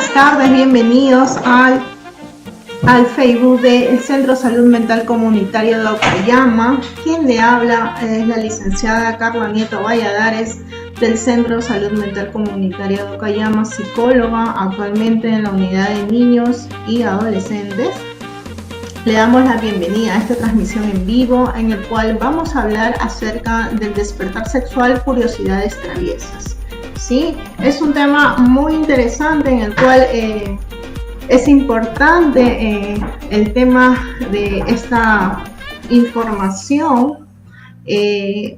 buenas tardes, bienvenidos al Facebook del Centro Salud Mental Comunitario de Ocayama. Quien le habla es la licenciada Carla Nieto Valladares del Centro Salud Mental Comunitario de Ocayama, psicóloga actualmente en la unidad de niños y adolescentes. Le damos la bienvenida a esta transmisión en vivo en el cual vamos a hablar acerca del despertar sexual, curiosidades traviesas. ¿Sí? Es un tema muy interesante en el cual es importante el tema de esta información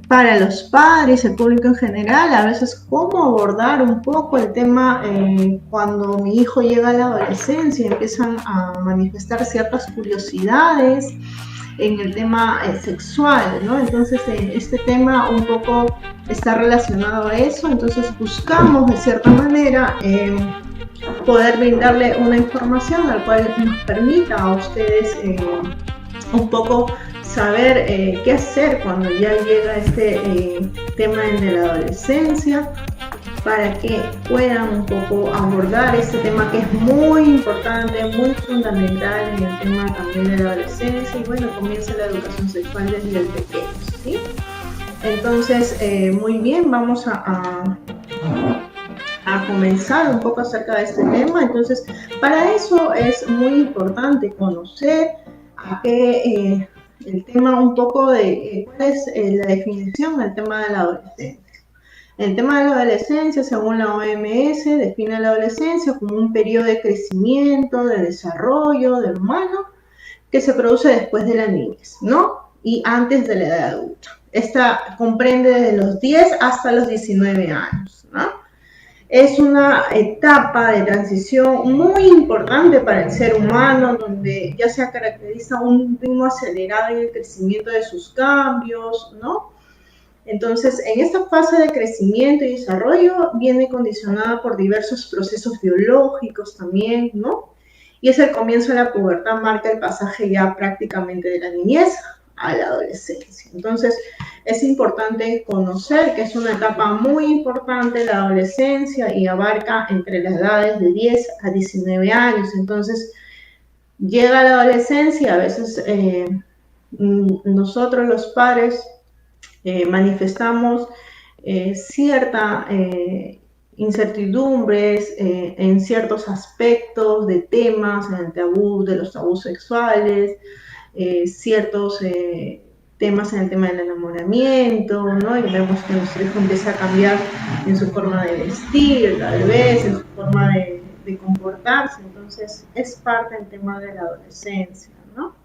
para los padres, el público en general, a veces cómo abordar un poco el tema cuando mi hijo llega a la adolescencia y empiezan a manifestar ciertas curiosidades en el tema sexual, ¿no? Entonces este tema un poco está relacionado a eso, entonces buscamos de cierta manera poder brindarle una información al cual nos permita a ustedes un poco saber qué hacer cuando ya llega este tema de la adolescencia, para que puedan un poco abordar este tema que es muy importante, muy fundamental en el tema también de la adolescencia y bueno, comienza la educación sexual desde el pequeño, ¿sí? Entonces, muy bien, vamos a comenzar un poco acerca de este tema. Entonces, para eso es muy importante conocer el tema un poco de cuál es la definición del tema de la adolescencia. El tema de la adolescencia, según la OMS, define la adolescencia como un periodo de crecimiento, de desarrollo del humano que se produce después de la niñez, ¿no? Y antes de la edad adulta. Esta comprende desde los 10 hasta los 19 años, ¿no? Es una etapa de transición muy importante para el ser humano, donde ya se caracteriza un ritmo acelerado en el crecimiento de sus cambios, ¿no? Entonces, en esta fase de crecimiento y desarrollo viene condicionada por diversos procesos biológicos también, ¿no? Y es el comienzo de la pubertad, marca el pasaje ya prácticamente de la niñez a la adolescencia. Entonces, es importante conocer que es una etapa muy importante la adolescencia y abarca entre las edades de 10 a 19 años. Entonces, llega la adolescencia, a veces nosotros los padres manifestamos cierta incertidumbres en ciertos aspectos de temas, en el tabú de los tabús sexuales, ciertos temas en el tema del enamoramiento, ¿no? Y vemos que nuestro hijo empieza a cambiar en su forma de vestir, tal vez, en su forma de comportarse. Entonces, es parte del tema de la adolescencia, ¿no?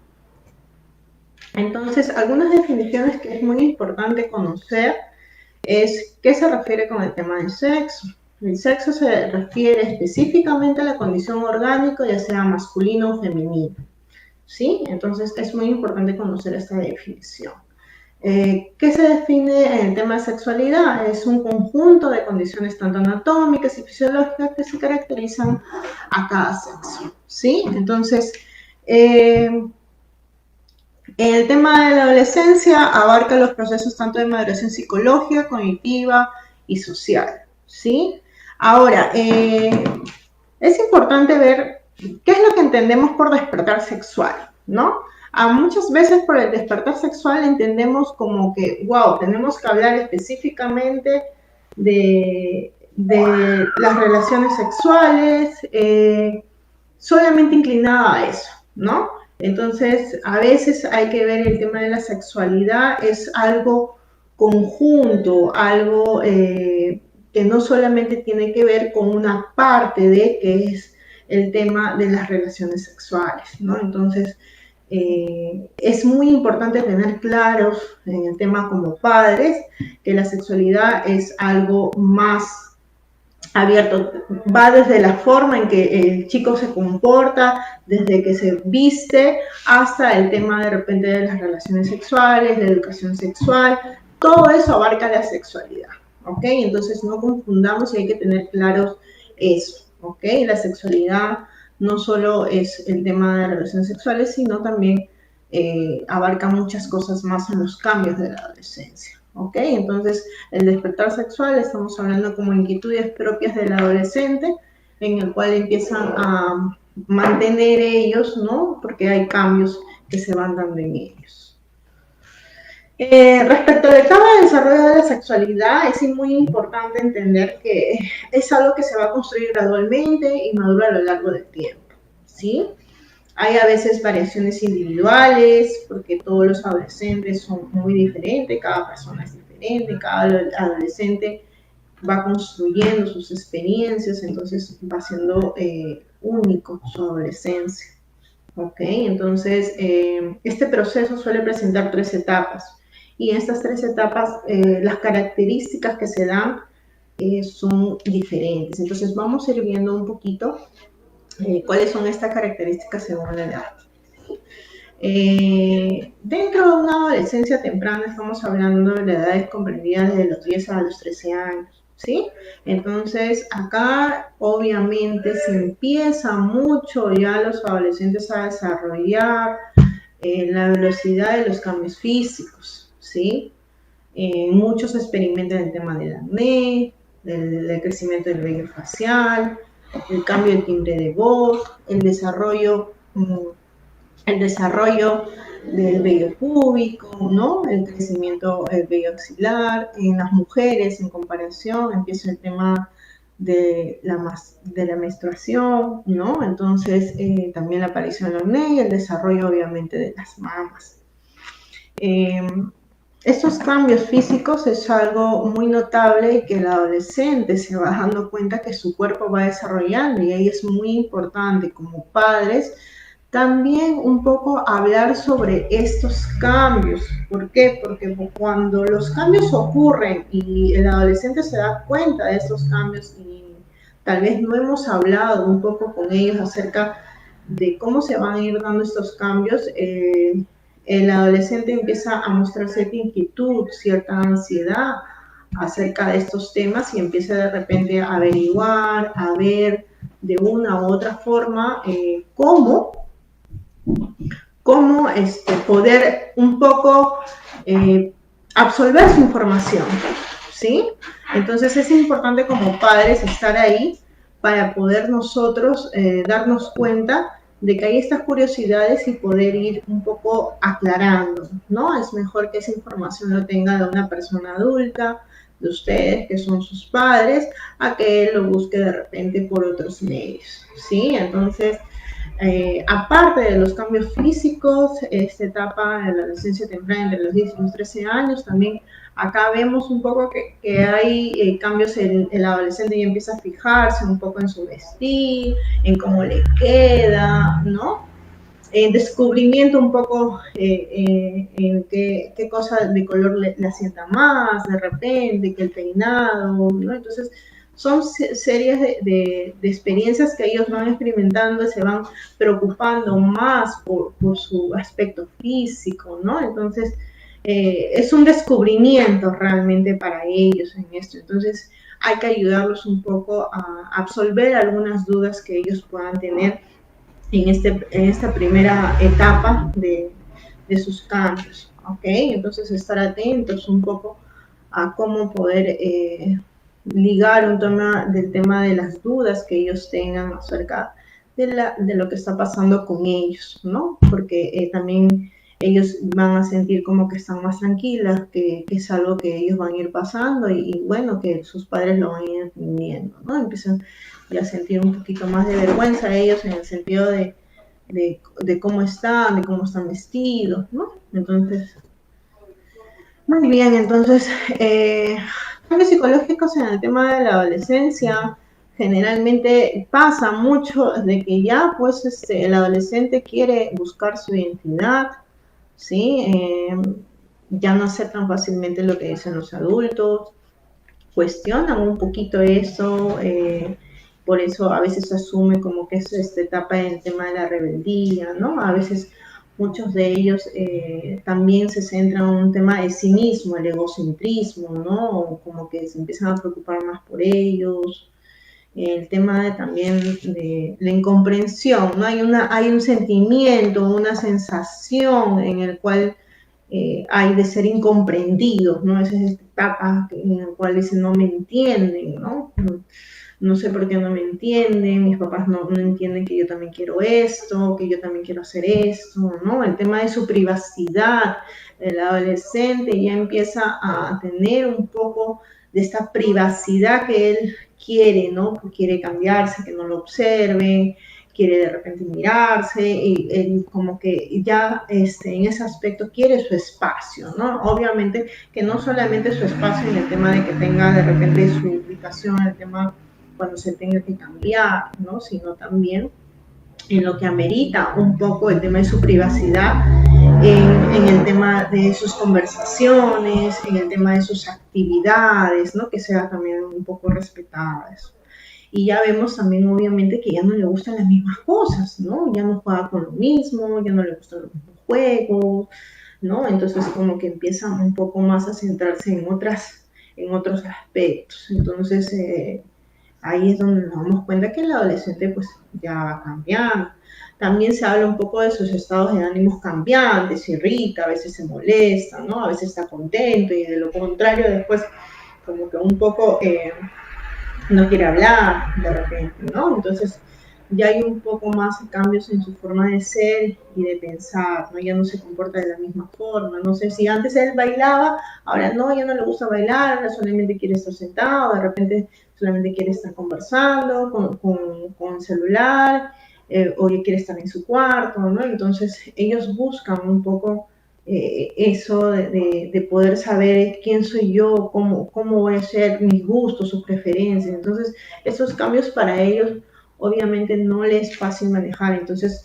Entonces, algunas definiciones que es muy importante conocer es qué se refiere con el tema del sexo. El sexo se refiere específicamente a la condición orgánica, ya sea masculino o femenino, ¿sí? Entonces, es muy importante conocer esta definición. ¿Qué se define en el tema de sexualidad? Es un conjunto de condiciones tanto anatómicas y fisiológicas que se caracterizan a cada sexo, ¿sí? Entonces, el tema de la adolescencia abarca los procesos tanto de maduración psicológica, cognitiva y social, ¿sí? Ahora, es importante ver qué es lo que entendemos por despertar sexual, ¿no? Muchas veces por el despertar sexual entendemos como que, wow, tenemos que hablar específicamente de las relaciones sexuales, solamente inclinada a eso, ¿no? Entonces, a veces hay que ver el tema de la sexualidad, es algo conjunto, algo que no solamente tiene que ver con una parte de que es el tema de las relaciones sexuales, ¿no? Entonces, es muy importante tener claros en el tema como padres que la sexualidad es algo más abierto, va desde la forma en que el chico se comporta, desde que se viste, hasta el tema de repente de las relaciones sexuales, la educación sexual, todo eso abarca la sexualidad, ¿ok? Entonces no confundamos y hay que tener claros eso, ¿ok? La sexualidad no solo es el tema de relaciones sexuales, sino también abarca muchas cosas más en los cambios de la adolescencia. ¿Ok? Entonces, el despertar sexual, estamos hablando como inquietudes propias del adolescente, en el cual empiezan a mantener ellos, ¿no? Porque hay cambios que se van dando en ellos. Respecto al etapa de desarrollo de la sexualidad, es muy importante entender que es algo que se va a construir gradualmente y madura a lo largo del tiempo, ¿sí? Hay a veces variaciones individuales, porque todos los adolescentes son muy diferentes, cada persona es diferente, cada adolescente va construyendo sus experiencias, entonces va siendo único su adolescencia. ¿Ok? Entonces, este proceso suele presentar 3 etapas y en estas 3 etapas las características que se dan son diferentes. Entonces, vamos a ir viendo un poquito cuáles son estas características según la edad. Dentro de una adolescencia temprana estamos hablando de las edades comprendidas desde los 10 a los 13 años, ¿sí? Entonces acá obviamente se empieza mucho ya los adolescentes a desarrollar la velocidad de los cambios físicos, ¿sí? Muchos experimentan el tema del acné, del crecimiento del vello facial, el cambio de timbre de voz, el desarrollo del vello púbico, ¿no? El crecimiento del vello axilar. En las mujeres, en comparación, empieza el tema de la menstruación, ¿no? Entonces, también la aparición del acné y el desarrollo, obviamente, de las mamas. Estos cambios físicos es algo muy notable y que el adolescente se va dando cuenta que su cuerpo va desarrollando, y ahí es muy importante como padres también un poco hablar sobre estos cambios. ¿Por qué? Porque cuando los cambios ocurren y el adolescente se da cuenta de estos cambios y tal vez no hemos hablado un poco con ellos acerca de cómo se van a ir dando estos cambios, el adolescente empieza a mostrar cierta inquietud, cierta ansiedad acerca de estos temas y empieza de repente a averiguar, a ver de una u otra forma cómo poder un poco absorber su información, ¿sí? Entonces es importante como padres estar ahí para poder nosotros darnos cuenta de que hay estas curiosidades y poder ir un poco aclarando, ¿no? Es mejor que esa información lo tenga de una persona adulta, de ustedes que son sus padres, a que él lo busque de repente por otros medios, ¿sí? Entonces, aparte de los cambios físicos, esta etapa de la adolescencia temprana entre los 10 y los 13 años, también acá vemos un poco que hay cambios, el adolescente ya empieza a fijarse un poco en su vestir, en cómo le queda, ¿no? En descubrimiento un poco en qué cosa de color le asienta más, de repente, que el peinado, ¿no? Entonces, son series de experiencias que ellos van experimentando y se van preocupando más por su aspecto físico, ¿no? Entonces, es un descubrimiento realmente para ellos en esto. Entonces, hay que ayudarlos un poco a absolver algunas dudas que ellos puedan tener en esta primera etapa de sus cambios, ¿ok? Entonces, estar atentos un poco a cómo poder ligar un tema de las dudas que ellos tengan acerca de lo que está pasando con ellos, ¿no? Porque también ellos van a sentir como que están más tranquilas, que es algo que ellos van a ir pasando y bueno, que sus padres lo van a ir entendiendo, ¿no? Empiezan ya a sentir un poquito más de vergüenza ellos en el sentido de cómo están, de cómo están vestidos, ¿no? Entonces, muy bien, entonces, cambios psicológicos en el tema de la adolescencia, generalmente pasa mucho de que ya pues el adolescente quiere buscar su identidad, ¿sí? Ya no aceptan fácilmente lo que dicen los adultos, cuestionan un poquito eso, por eso a veces se asume como que es esta etapa en el tema de la rebeldía, ¿no? A veces muchos de ellos también se centran en un tema de sí mismo, el egocentrismo, ¿no? O como que se empiezan a preocupar más por ellos. El tema también de la incomprensión, ¿no? Hay un sentimiento, una sensación en el cual hay de ser incomprendidos, ¿no? Esa es esta etapa en la cual dicen no me entienden, ¿no? no sé por qué no me entienden, mis papás no entienden que yo también quiero esto, que yo también quiero hacer esto, ¿no? El tema de su privacidad, el adolescente ya empieza a tener un poco de esta privacidad que él quiere, ¿no? Quiere cambiarse, que no lo observen, quiere de repente mirarse, y como que ya en ese aspecto quiere su espacio, ¿no? Obviamente que no solamente su espacio en el tema de que tenga de repente su ubicación, el tema cuando se tenga que cambiar, ¿no? Sino también en lo que amerita un poco el tema de su privacidad, en el tema de sus conversaciones, en el tema de sus actividades, ¿no? Que sea también un poco respetada eso. Y ya vemos también, obviamente, que ya no le gustan las mismas cosas, ¿no? Ya no juega con lo mismo, ya no le gustan los mismos juegos, ¿no? Entonces, como que empieza un poco más a centrarse en otros aspectos. Entonces, ahí es donde nos damos cuenta que el adolescente pues ya va cambiando. También se habla un poco de sus estados de ánimos cambiantes, se irrita, a veces se molesta, ¿no? A veces está contento y de lo contrario después como que un poco no quiere hablar de repente, ¿no? Entonces ya hay un poco más de cambios en su forma de ser y de pensar, ¿no? Ya no se comporta de la misma forma. No sé si antes él bailaba, ahora no, ya no le gusta bailar, ahora solamente quiere estar sentado, de repente solamente quiere estar conversando con el celular, o quiere estar en su cuarto, ¿no? Entonces ellos buscan un poco eso de poder saber quién soy yo, cómo voy a ser, mis gustos, sus preferencias. Entonces, esos cambios para ellos obviamente no les es fácil manejar. Entonces,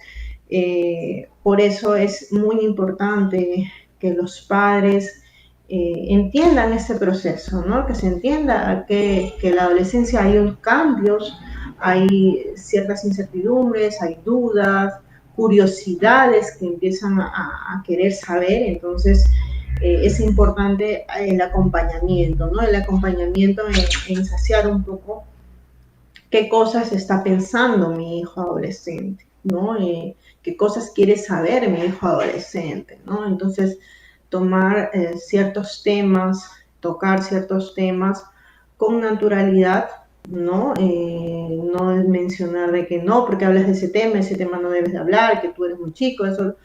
por eso es muy importante que los padres entiendan este proceso, ¿no? Que se entienda que en la adolescencia hay cambios, hay ciertas incertidumbres, hay dudas, curiosidades que empiezan a querer saber. Entonces es importante el acompañamiento, ¿no? El acompañamiento en saciar un poco qué cosas está pensando mi hijo adolescente, ¿no? Qué cosas quiere saber mi hijo adolescente, ¿no? Entonces, tomar ciertos temas, tocar ciertos temas con naturalidad, ¿no? No mencionar de que no, porque hablas de ese tema no debes de hablar, que tú eres muy chico, eso.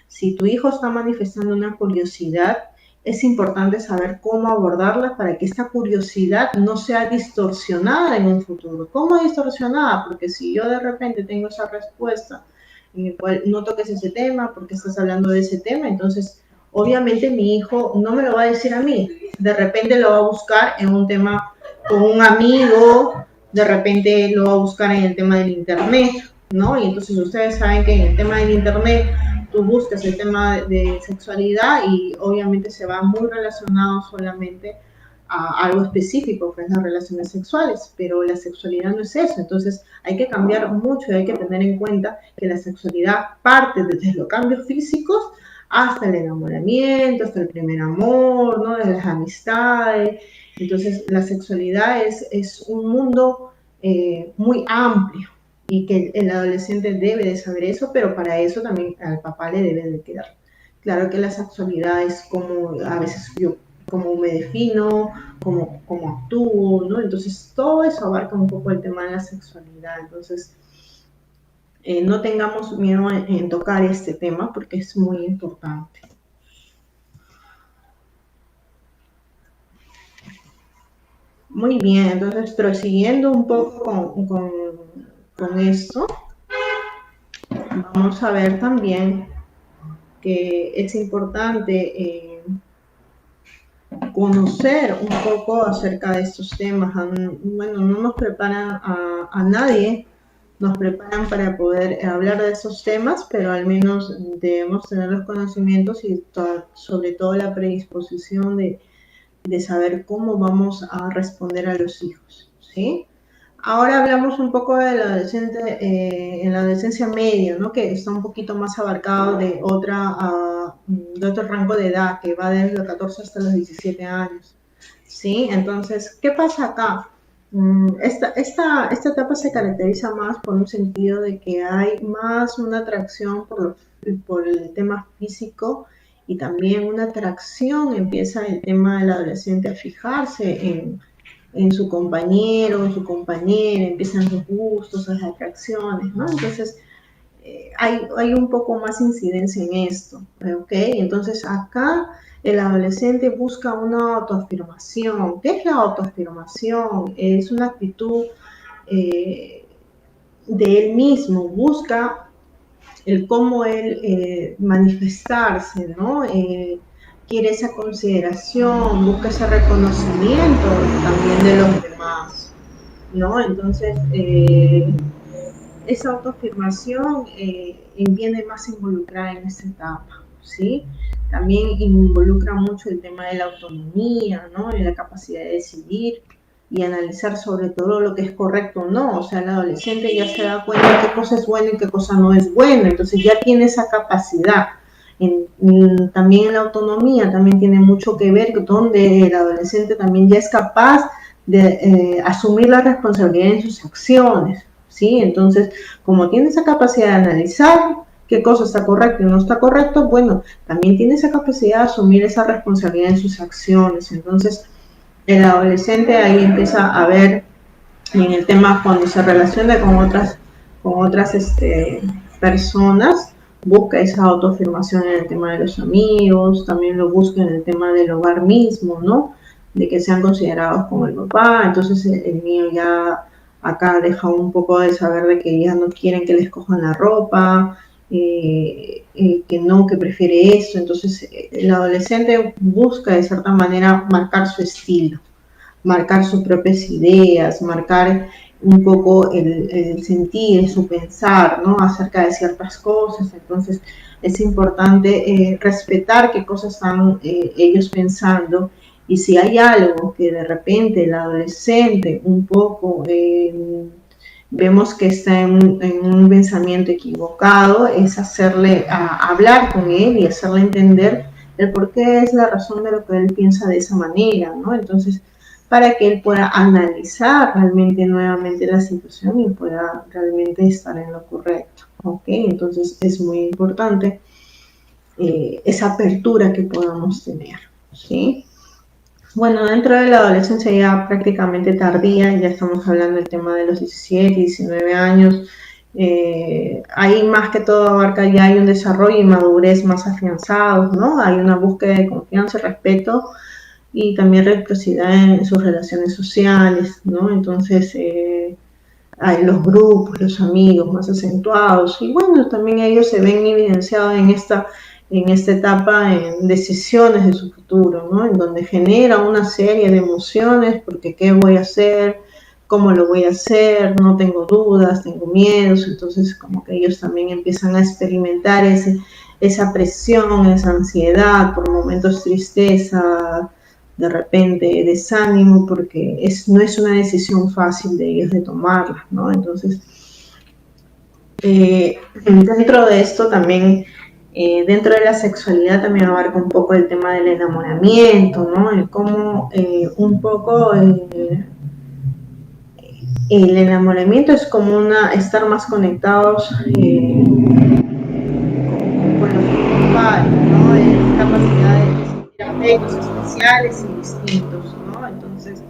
Si tu hijo está manifestando una curiosidad, es importante saber cómo abordarla para que esta curiosidad no sea distorsionada en un futuro. ¿Cómo distorsionada? Porque si yo de repente tengo esa respuesta en el cual no toques ese tema porque estás hablando de ese tema, entonces obviamente mi hijo no me lo va a decir a mí, de repente lo va a buscar en un tema con un amigo, de repente lo va a buscar en el tema del internet, ¿no? Y entonces ustedes saben que en el tema del internet tú buscas el tema de sexualidad y obviamente se va muy relacionado solamente a algo específico, que es las relaciones sexuales, pero la sexualidad no es eso. Entonces hay que cambiar mucho y hay que tener en cuenta que la sexualidad parte desde los cambios físicos hasta el enamoramiento, hasta el primer amor, ¿no? De las amistades. Entonces la sexualidad es un mundo muy amplio y que el adolescente debe de saber eso, pero para eso también al papá le debe de quedar claro que la sexualidad es como a veces yo cómo me defino, cómo actúo, ¿no? Entonces todo eso abarca un poco el tema de la sexualidad. Entonces no tengamos miedo en tocar este tema porque es muy importante. Muy bien, entonces prosiguiendo un poco con esto, vamos a ver también que es importante conocer un poco acerca de estos temas. Bueno, no nos preparan a nadie, nos preparan para poder hablar de esos temas, pero al menos debemos tener los conocimientos y sobre todo la predisposición de saber cómo vamos a responder a los hijos, ¿sí? Ahora hablamos un poco de la adolescente, en la adolescencia media, ¿no? Que está un poquito más abarcado de otro rango de edad, que va desde los 14 hasta los 17 años, ¿sí? Entonces, ¿qué pasa acá? Esta etapa se caracteriza más por un sentido de que hay más una atracción por el tema físico y también una atracción empieza el tema del adolescente a fijarse en su compañero, en su compañera, empiezan los gustos, las atracciones, ¿no? Entonces, hay un poco más incidencia en esto, ¿ok? Entonces acá el adolescente busca una autoafirmación. ¿Qué es la autoafirmación? Es una actitud eh, de él mismo, busca el cómo él manifestarse, ¿no? Quiere esa consideración, busca ese reconocimiento también de los demás, ¿no? Entonces, esa autoafirmación viene más involucrada en esta etapa, ¿sí? También involucra mucho el tema de la autonomía, ¿no? Y la capacidad de decidir y analizar sobre todo lo que es correcto o no. O sea, el adolescente ya se da cuenta de qué cosa es buena y qué cosa no es buena. Entonces ya tiene esa capacidad. También en la autonomía también tiene mucho que ver donde el adolescente también ya es capaz de asumir la responsabilidad en sus acciones, ¿sí? Entonces, como tiene esa capacidad de analizar qué cosa está correcto y no está correcto, bueno, también tiene esa capacidad de asumir esa responsabilidad en sus acciones. Entonces, el adolescente ahí empieza a ver en el tema cuando se relaciona con otras personas, busca esa autoafirmación en el tema de los amigos, también lo busca en el tema del hogar mismo, ¿no? De que sean considerados como el papá. Entonces el niño ya acá deja un poco de saber de que ya no quieren que les cojan la ropa, que no, que prefiere eso. Entonces el adolescente busca de cierta manera marcar su estilo, marcar sus propias ideas, marcar un poco el sentir, su pensar, ¿no? Acerca de ciertas cosas. Entonces es importante respetar qué cosas están ellos pensando, y si hay algo que de repente el adolescente un poco vemos que está en un pensamiento equivocado, es hacerle hablar con él y hacerle entender el por qué es la razón de lo que él piensa de esa manera, ¿no? Entonces, para que él pueda analizar realmente nuevamente la situación y pueda realmente estar en lo correcto, ¿ok? Entonces es muy importante esa apertura que podamos tener, ¿sí? Bueno, dentro de la adolescencia ya prácticamente tardía, ya estamos hablando del tema de los 17, 19 años, ahí más que todo abarca, ya hay un desarrollo y madurez más afianzados, ¿no? Hay una búsqueda de confianza, respeto y también reciprocidad en sus relaciones sociales, ¿no? Entonces, hay los grupos, los amigos más acentuados, y bueno, también ellos se ven evidenciados en esta etapa en decisiones de su futuro, ¿no? En donde genera una serie de emociones, porque qué voy a hacer, cómo lo voy a hacer, no tengo dudas, tengo miedos. Entonces como que ellos también empiezan a experimentar esa presión, esa ansiedad, por momentos tristeza, de repente desánimo, porque no es una decisión fácil de ellos de tomarla, ¿no? Entonces, dentro de esto también, dentro de la sexualidad también abarca un poco el tema del enamoramiento, ¿no? El cómo un poco el enamoramiento es como estar más conectados con los principales, ¿no? Es capacidad de sentir afectos especiales y distintos, ¿no? Entonces,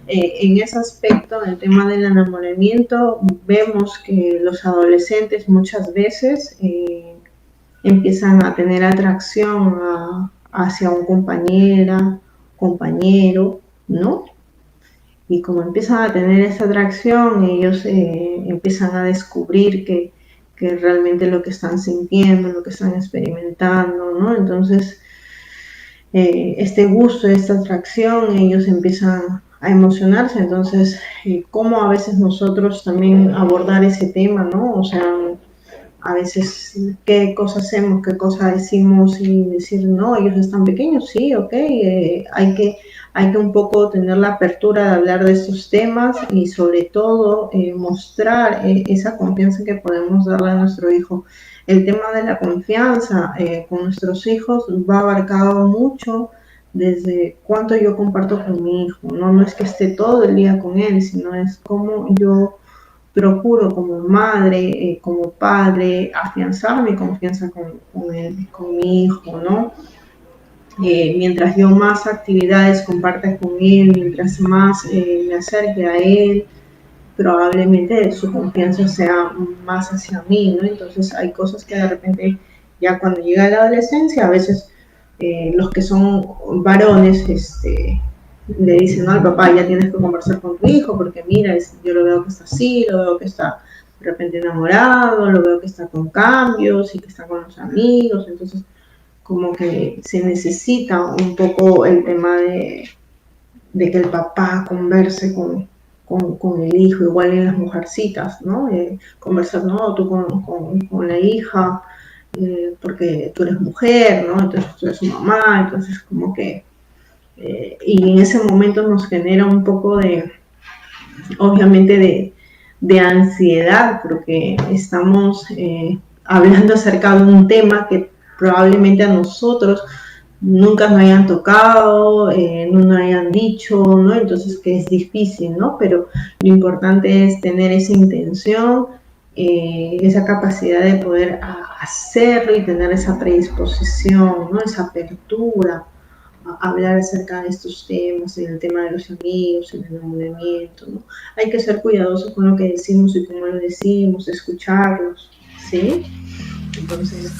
en ese aspecto, en el tema del enamoramiento, vemos que los adolescentes muchas veces empiezan a tener atracción hacia un compañero, ¿no? Y como empiezan a tener esa atracción, ellos empiezan a descubrir que realmente lo que están sintiendo, lo que están experimentando, ¿no? Entonces, este gusto, esta atracción, ellos empiezan a emocionarse. Entonces, cómo a veces nosotros también abordar ese tema, ¿no? O sea, a veces qué cosa hacemos, qué cosa decimos, y decir, no, ellos están pequeños, sí, ok, hay que un poco tener la apertura de hablar de estos temas, y sobre todo mostrar esa confianza que podemos darle a nuestro hijo. El tema de la confianza con nuestros hijos va abarcado mucho desde cuánto yo comparto con mi hijo, ¿no? No es que esté todo el día con él, sino es cómo yo procuro como madre, como padre, afianzar mi confianza con mi hijo, ¿no? mientras yo más actividades comparta con él, mientras más me acerque a él, probablemente su confianza sea más hacia mí, ¿no? Entonces hay cosas que de repente ya cuando llega la adolescencia, a veces los que son varones, le dicen, no, al papá, ya tienes que conversar con tu hijo, porque mira, yo lo veo que está así, lo veo que está de repente enamorado, lo veo que está con cambios y que está con los amigos, entonces como que se necesita un poco el tema de que el papá converse con el hijo, igual en las mujercitas, ¿no? Conversar, ¿no? Tú con la hija, porque tú eres mujer, ¿no? Entonces tú eres su mamá, entonces como que, y en ese momento nos genera un poco de, obviamente, de ansiedad, porque estamos hablando acerca de un tema que probablemente a nosotros nunca nos hayan tocado, no nos hayan dicho, ¿no? Entonces que es difícil, ¿no? Pero lo importante es tener esa intención, esa capacidad de poder hacerlo y tener esa predisposición, ¿no? Esa apertura a hablar acerca de estos temas, en el tema de los amigos, el enamoramiento, ¿no? Hay que ser cuidadosos con lo que decimos y cómo lo decimos, escucharlos, ¿sí? Entonces,